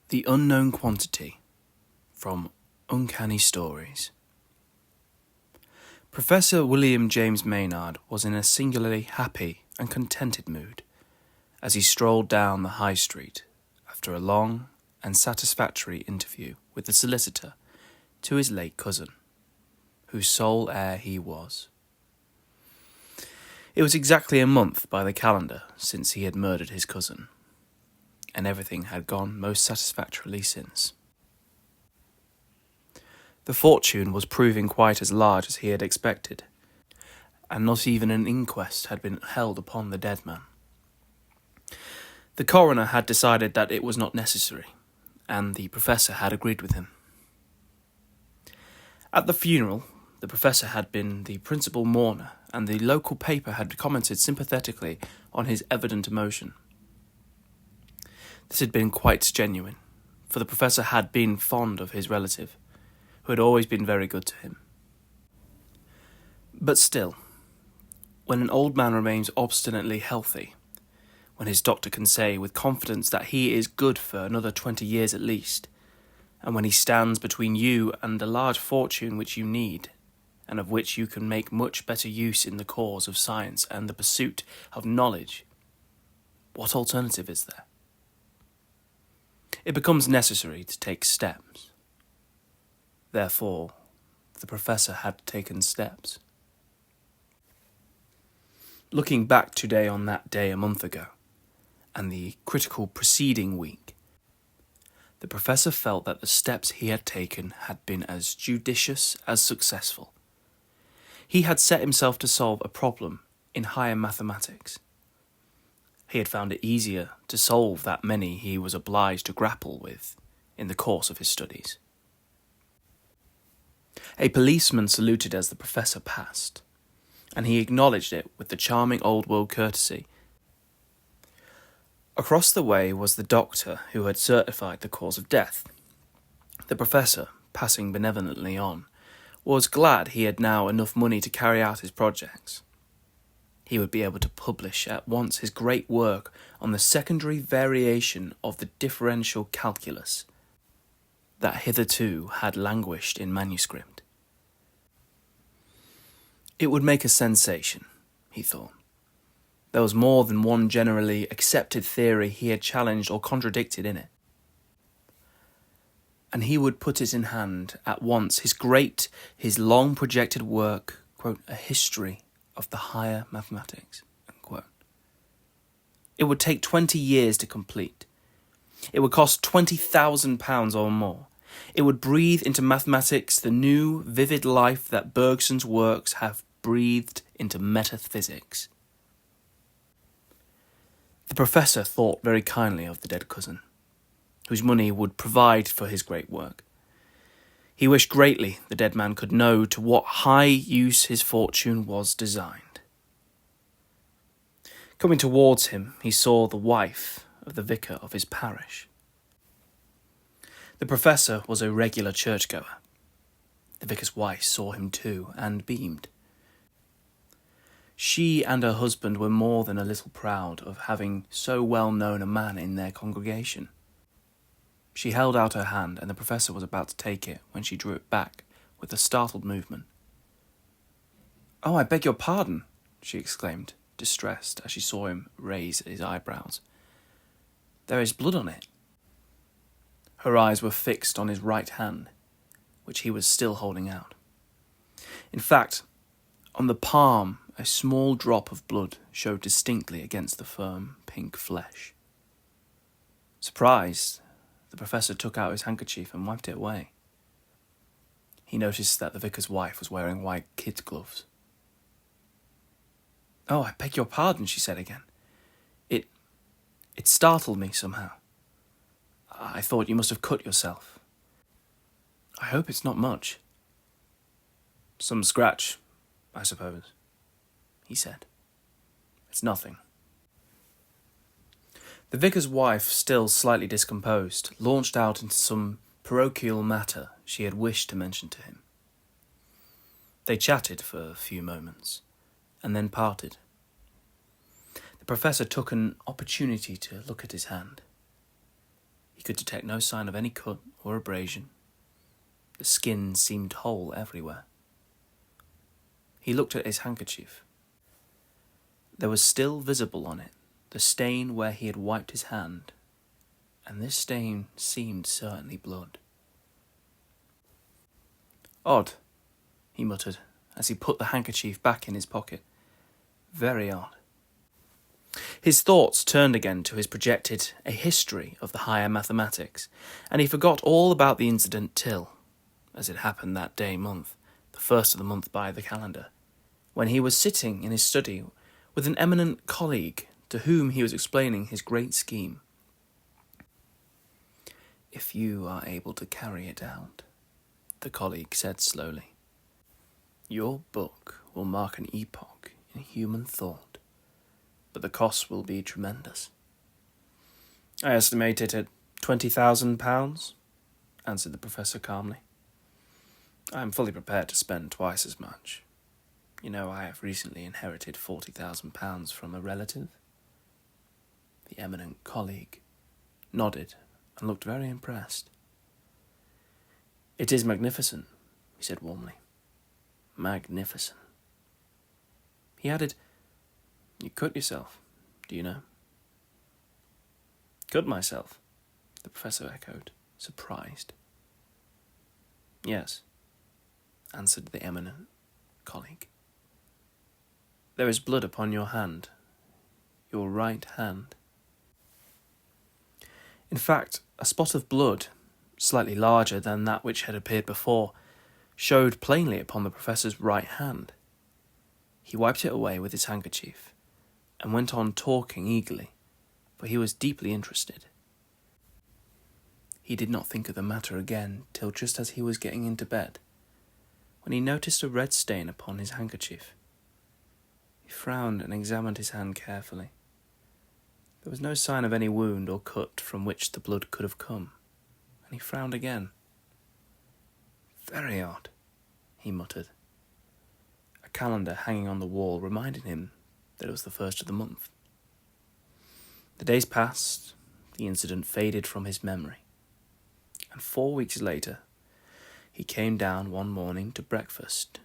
The Unknown Quantity from Uncanny Stories. Professor William James Maynard was in a singularly happy and contented mood as he strolled down the High Street after a long and satisfactory interview with the solicitor to his late cousin, whose sole heir he was. It was exactly a month by the calendar since he had murdered his cousin, and everything had gone most satisfactorily since. The fortune was proving quite as large as he had expected, and not even an inquest had been held upon the dead man. The coroner had decided that it was not necessary, and the professor had agreed with him. At the funeral, the professor had been the principal mourner, and the local paper had commented sympathetically on his evident emotion. This had been quite genuine, for the professor had been fond of his relative, who had always been very good to him. But still, when an old man remains obstinately healthy, when his doctor can say with confidence that he is good for another 20 years at least, and when he stands between you and a large fortune which you need, and of which you can make much better use in the cause of science and the pursuit of knowledge, what alternative is there? It becomes necessary to take steps. Therefore, the professor had taken steps. Looking back today on that day a month ago, and the critical preceding week, the professor felt that the steps he had taken had been as judicious as successful. He had set himself to solve a problem in higher mathematics. He had found it easier to solve that many he was obliged to grapple with in the course of his studies. A policeman saluted as the professor passed, and he acknowledged it with the charming old-world courtesy. Across the way was the doctor who had certified the cause of death. The professor, passing benevolently on, was glad he had now enough money to carry out his projects. He would be able to publish at once his great work on the secondary variation of the differential calculus that hitherto had languished in manuscript. It would make a sensation, he thought. There was more than one generally accepted theory he had challenged or contradicted in it. And he would put it in hand at once, his long-projected work, quote, a history of the higher mathematics, unquote. It would take 20 years to complete. It would cost £20,000 or more. It would breathe into mathematics the new, vivid life that Bergson's works have breathed into metaphysics. The professor thought very kindly of the dead cousin, whose money would provide for his great work. He wished greatly the dead man could know to what high use his fortune was designed. Coming towards him, he saw the wife of the vicar of his parish. The professor was a regular churchgoer. The vicar's wife saw him too, and beamed. She and her husband were more than a little proud of having so well-known a man in their congregation. She held out her hand, and the professor was about to take it when she drew it back with a startled movement. "Oh, I beg your pardon," she exclaimed, distressed as she saw him raise his eyebrows. "There is blood on it." Her eyes were fixed on his right hand, which he was still holding out. In fact, on the palm, a small drop of blood showed distinctly against the firm pink flesh. Surprised, the professor took out his handkerchief and wiped it away. He noticed that the vicar's wife was wearing white kid gloves. "Oh, I beg your pardon," she said again. It startled me somehow. I thought you must have cut yourself. I hope it's not much." "Some scratch, I suppose," he said. "It's nothing." The vicar's wife, still slightly discomposed, launched out into some parochial matter she had wished to mention to him. They chatted for a few moments, and then parted. The professor took an opportunity to look at his hand. He could detect no sign of any cut or abrasion. The skin seemed whole everywhere. He looked at his handkerchief. There was still visible on it the stain where he had wiped his hand, and this stain seemed certainly blood. "Odd," he muttered, as he put the handkerchief back in his pocket. "Very odd." His thoughts turned again to his projected A History of the Higher Mathematics, and he forgot all about the incident till, as it happened that day month, the first of the month by the calendar, when he was sitting in his study with an eminent colleague to whom he was explaining his great scheme. "If you are able to carry it out," the colleague said slowly, "your book will mark an epoch in human thought, but the cost will be tremendous." "I estimate it at £20,000, answered the professor calmly. "I am fully prepared to spend twice as much. You know, I have recently inherited £40,000 from a relative." The eminent colleague nodded and looked very impressed. "It is magnificent," he said warmly. "Magnificent." He added, "You cut yourself, do you know?" "Cut myself?" the professor echoed, surprised. "Yes," answered the eminent colleague. "There is blood upon your hand, your right hand." In fact, a spot of blood, slightly larger than that which had appeared before, showed plainly upon the professor's right hand. He wiped it away with his handkerchief, and went on talking eagerly, for he was deeply interested. He did not think of the matter again till just as he was getting into bed, when he noticed a red stain upon his handkerchief. He frowned and examined his hand carefully. There was no sign of any wound or cut from which the blood could have come, and he frowned again. "Very odd," he muttered. A calendar hanging on the wall reminded him that it was the first of the month. The days passed, the incident faded from his memory, and 4 weeks later he came down one morning to breakfast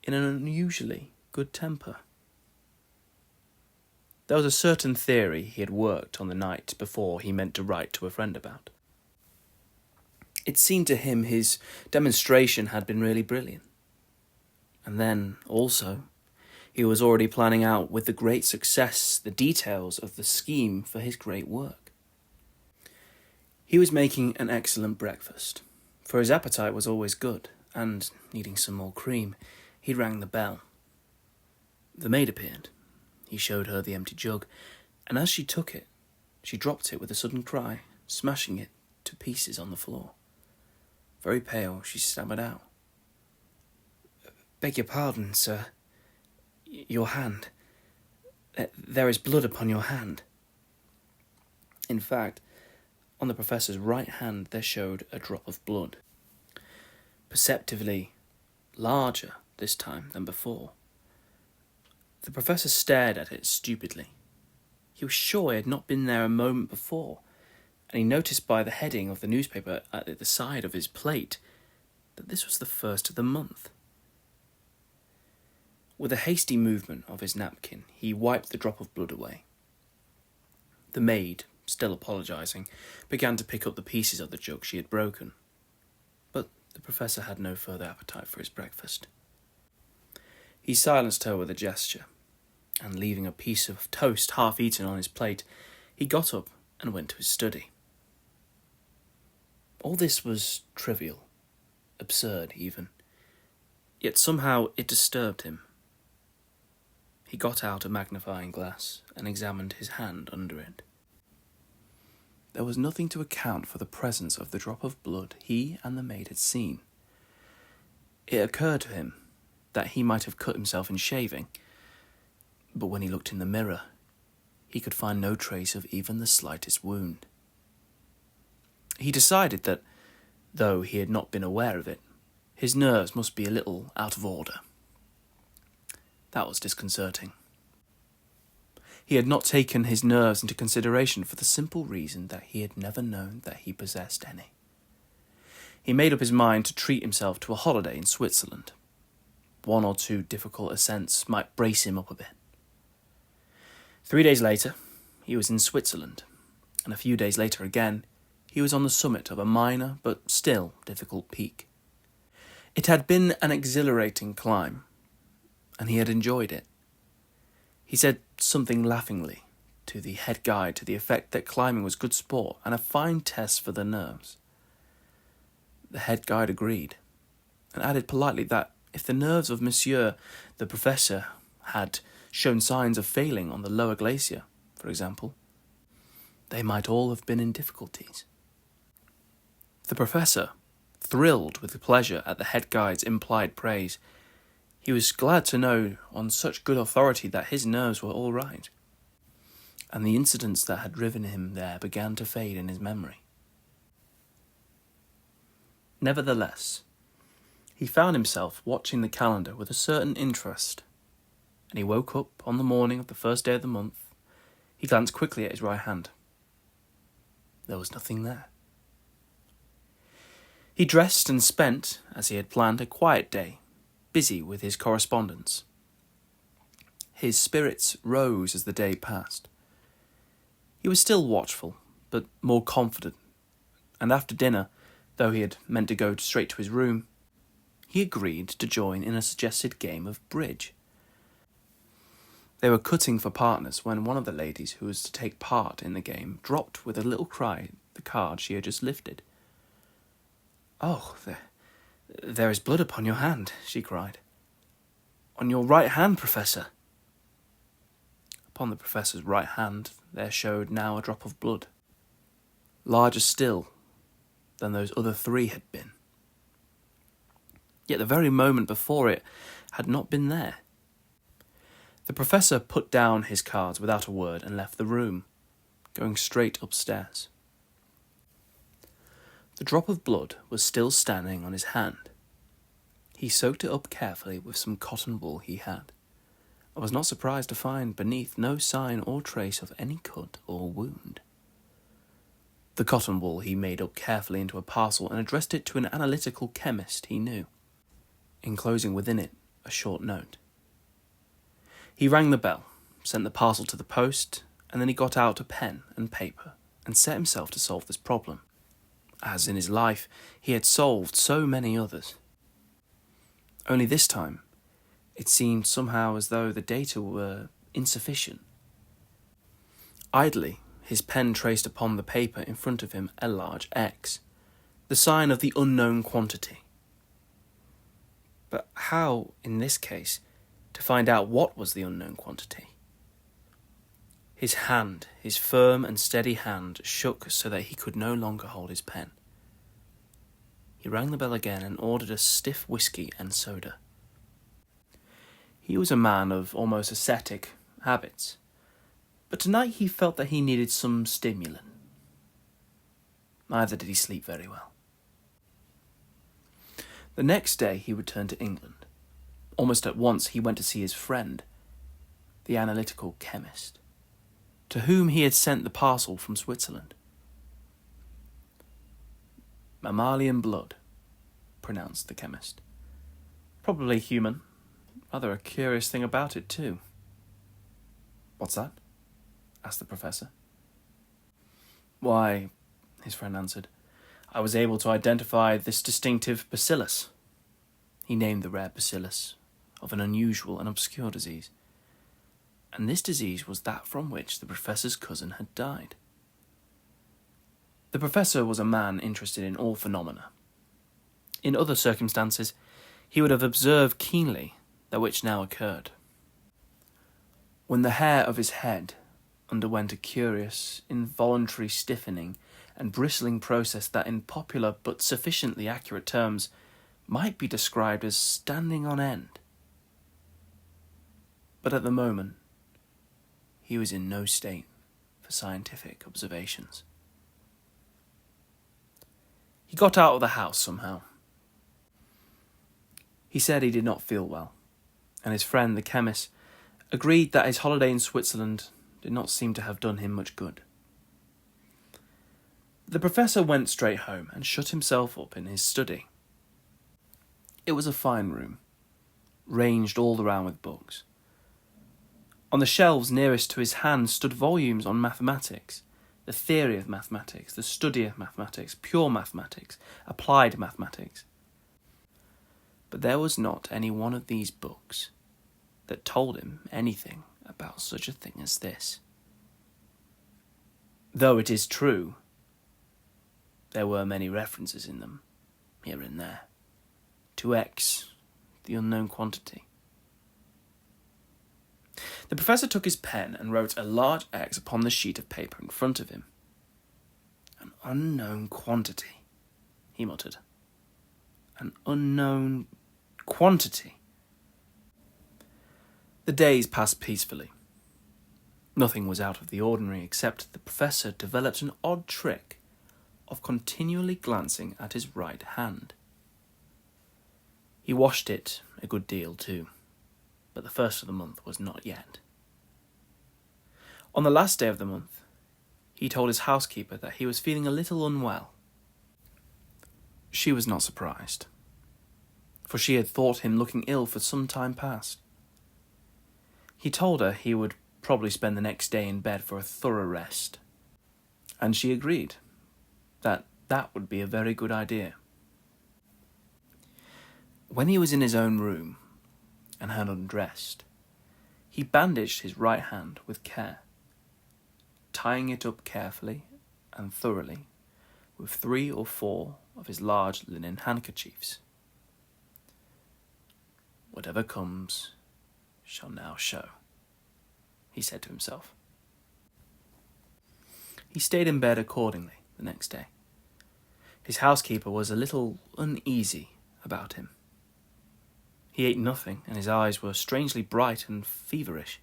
in an unusually good temper. There was a certain theory he had worked on the night before he meant to write to a friend about. It seemed to him his demonstration had been really brilliant. And then, also, he was already planning out with the great success the details of the scheme for his great work. He was making an excellent breakfast, for his appetite was always good, and, needing some more cream, he rang the bell. The maid appeared. He showed her the empty jug, and as she took it, she dropped it with a sudden cry, smashing it to pieces on the floor. Very pale, she stammered out, "Beg your pardon, sir. Your hand. There is blood upon your hand." In fact, on the professor's right hand there showed a drop of blood, perceptibly larger this time than before. The professor stared at it stupidly. He was sure he had not been there a moment before, and he noticed by the heading of the newspaper at the side of his plate that this was the first of the month. With a hasty movement of his napkin, he wiped the drop of blood away. The maid, still apologising, began to pick up the pieces of the jug she had broken, but the professor had no further appetite for his breakfast. He silenced her with a gesture, and leaving a piece of toast half-eaten on his plate, he got up and went to his study. All this was trivial, absurd even, yet somehow it disturbed him. He got out a magnifying glass and examined his hand under it. There was nothing to account for the presence of the drop of blood he and the maid had seen. It occurred to him that he might have cut himself in shaving, but when he looked in the mirror, he could find no trace of even the slightest wound. He decided that, though he had not been aware of it, his nerves must be a little out of order. That was disconcerting. He had not taken his nerves into consideration for the simple reason that he had never known that he possessed any. He made up his mind to treat himself to a holiday in Switzerland. 1 or 2 difficult ascents might brace him up a bit. 3 days later, he was in Switzerland, and a few days later again, he was on the summit of a minor but still difficult peak. It had been an exhilarating climb, and he had enjoyed it. He said something laughingly to the head guide to the effect that climbing was good sport and a fine test for the nerves. The head guide agreed, and added politely that if the nerves of Monsieur the Professor had shown signs of failing on the lower glacier, for example, they might all have been in difficulties. The Professor, thrilled with pleasure at the head guide's implied praise, he was glad to know on such good authority that his nerves were all right, and the incidents that had driven him there began to fade in his memory. Nevertheless, he found himself watching the calendar with a certain interest, and he woke up on the morning of the first day of the month. He glanced quickly at his right hand. There was nothing there. He dressed and spent, as he had planned, a quiet day, busy with his correspondence. His spirits rose as the day passed. He was still watchful, but more confident, and after dinner, though he had meant to go straight to his room, he agreed to join in a suggested game of bridge. They were cutting for partners when one of the ladies who was to take part in the game dropped with a little cry the card she had just lifted. "Oh, there is blood upon your hand," she cried. "On your right hand, Professor." Upon the Professor's right hand there showed now a drop of blood, larger still than those other 3 had been. Yet the very moment before it had not been there. The Professor put down his cards without a word and left the room, going straight upstairs. The drop of blood was still standing on his hand. He soaked it up carefully with some cotton wool he had, and was not surprised to find beneath no sign or trace of any cut or wound. The cotton wool he made up carefully into a parcel and addressed it to an analytical chemist he knew, enclosing within it a short note. He rang the bell, sent the parcel to the post, and then he got out a pen and paper and set himself to solve this problem, as in his life he had solved so many others. Only this time, it seemed somehow as though the data were insufficient. Idly, his pen traced upon the paper in front of him a large X, the sign of the unknown quantity. But how, in this case, to find out what was the unknown quantity? His hand, his firm and steady hand, shook so that he could no longer hold his pen. He rang the bell again and ordered a stiff whiskey and soda. He was a man of almost ascetic habits, but tonight he felt that he needed some stimulant. Neither did he sleep very well. The next day he returned to England. Almost at once he went to see his friend, the analytical chemist, to whom he had sent the parcel from Switzerland. "Mammalian blood," pronounced the chemist. "Probably human. Rather a curious thing about it, too." "What's that?" asked the Professor. "Why," his friend answered, "I was able to identify this distinctive bacillus." He named the rare bacillus of an unusual and obscure disease, and this disease was that from which the Professor's cousin had died. The Professor was a man interested in all phenomena. In other circumstances, he would have observed keenly that which now occurred. When the hair of his head underwent a curious, involuntary stiffening and bristling process that in popular but sufficiently accurate terms might be described as standing on end. But at the moment, he was in no state for scientific observations. He got out of the house somehow. He said he did not feel well, and his friend, the chemist, agreed that his holiday in Switzerland did not seem to have done him much good. The professor went straight home and shut himself up in his study. It was a fine room, ranged all around with books. On the shelves nearest to his hand stood volumes on mathematics, the theory of mathematics, the study of mathematics, pure mathematics, applied mathematics. But there was not any one of these books that told him anything about such a thing as this. Though it is true, there were many references in them, here and there, to X, the unknown quantity. The professor took his pen and wrote a large X upon the sheet of paper in front of him. An unknown quantity, he muttered. An unknown quantity. The days passed peacefully. Nothing was out of the ordinary except the professor developed an odd trick of continually glancing at his right hand. He washed it a good deal too, but the first of the month was not yet. On the last day of the month, he told his housekeeper that he was feeling a little unwell. She was not surprised, for she had thought him looking ill for some time past. He told her he would probably spend the next day in bed for a thorough rest, and she agreed that that would be a very good idea. When he was in his own room and had undressed, he bandaged his right hand with care, tying it up carefully and thoroughly with 3 or 4 of his large linen handkerchiefs. Whatever comes shall now show, he said to himself. He stayed in bed accordingly the next day. His housekeeper was a little uneasy about him. He ate nothing, and his eyes were strangely bright and feverish.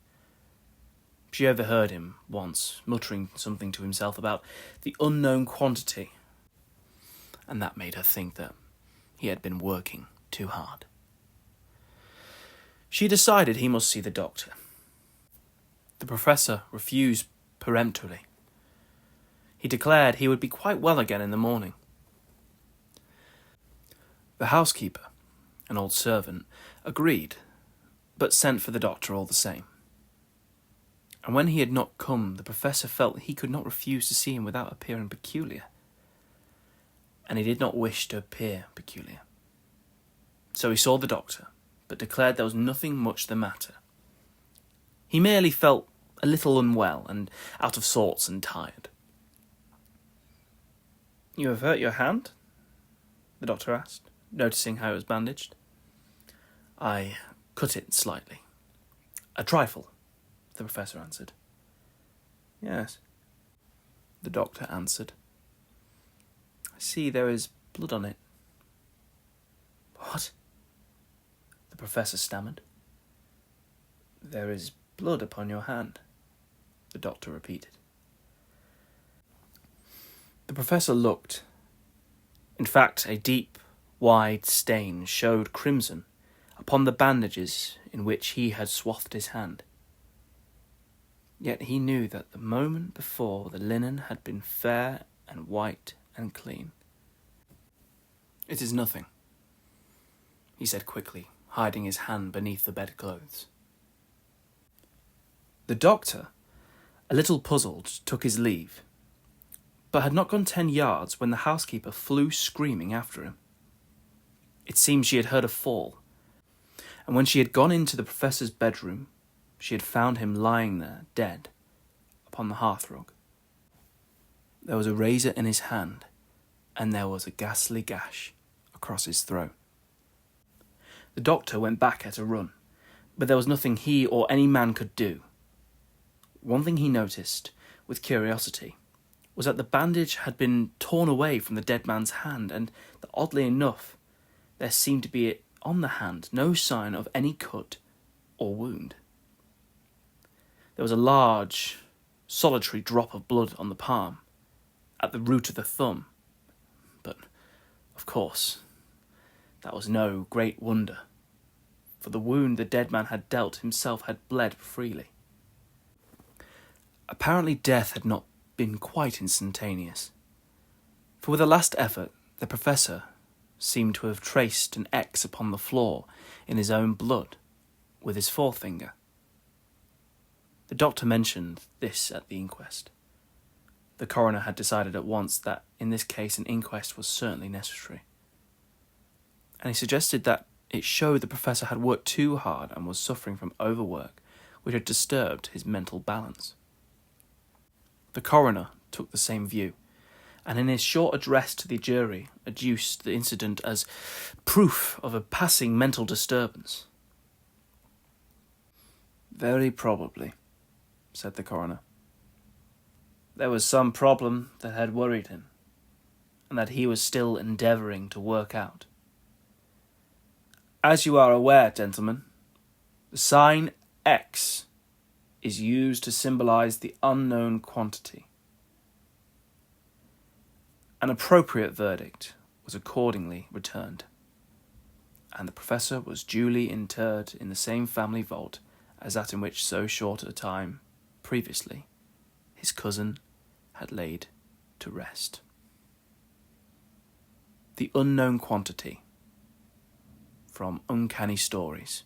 She overheard him once muttering something to himself about the unknown quantity, and that made her think that he had been working too hard. She decided he must see the doctor. The professor refused peremptorily. He declared he would be quite well again in the morning. The housekeeper, an old servant, agreed, but sent for the doctor all the same. And when he had not come, the professor felt he could not refuse to see him without appearing peculiar. And he did not wish to appear peculiar. So he saw the doctor, but declared there was nothing much the matter. He merely felt a little unwell and out of sorts and tired. "You have hurt your hand?" the doctor asked, noticing how it was bandaged. "I cut it slightly. A trifle," the professor answered. "Yes," the doctor answered. "I see there is blood on it." "What?" the professor stammered. "There is blood upon your hand," the doctor repeated. The professor looked. In fact, a deep, wide stain showed crimson upon the bandages in which he had swathed his hand. Yet he knew that the moment before the linen had been fair and white and clean. "It is nothing," he said quickly, hiding his hand beneath the bedclothes. The doctor, a little puzzled, took his leave, but had not gone 10 yards when the housekeeper flew screaming after him. It seemed she had heard a fall, and when she had gone into the professor's bedroom, she had found him lying there, dead, upon the hearthrug. There was a razor in his hand, and there was a ghastly gash across his throat. The doctor went back at a run, but there was nothing he or any man could do. One thing he noticed, with curiosity, was that the bandage had been torn away from the dead man's hand, and that, oddly enough, there seemed to be on the hand no sign of any cut or wound. There was a large, solitary drop of blood on the palm, at the root of the thumb, but, of course, that was no great wonder, for the wound the dead man had dealt himself had bled freely. Apparently death had not been quite instantaneous, for with a last effort the professor seemed to have traced an X upon the floor in his own blood with his forefinger. The doctor mentioned this at the inquest. The coroner had decided at once that in this case an inquest was certainly necessary, and he suggested that it showed the professor had worked too hard and was suffering from overwork, which had disturbed his mental balance. The coroner took the same view, and in his short address to the jury adduced the incident as proof of a passing mental disturbance. "Very probably," said the coroner. "There was some problem that had worried him, and that he was still endeavouring to work out. As you are aware, gentlemen, the sign X is used to symbolise the unknown quantity. An appropriate verdict was accordingly returned, and the professor was duly interred in the same family vault as that in which so short a time previously his cousin had laid to rest." The Unknown Quantity, from Uncanny Stories.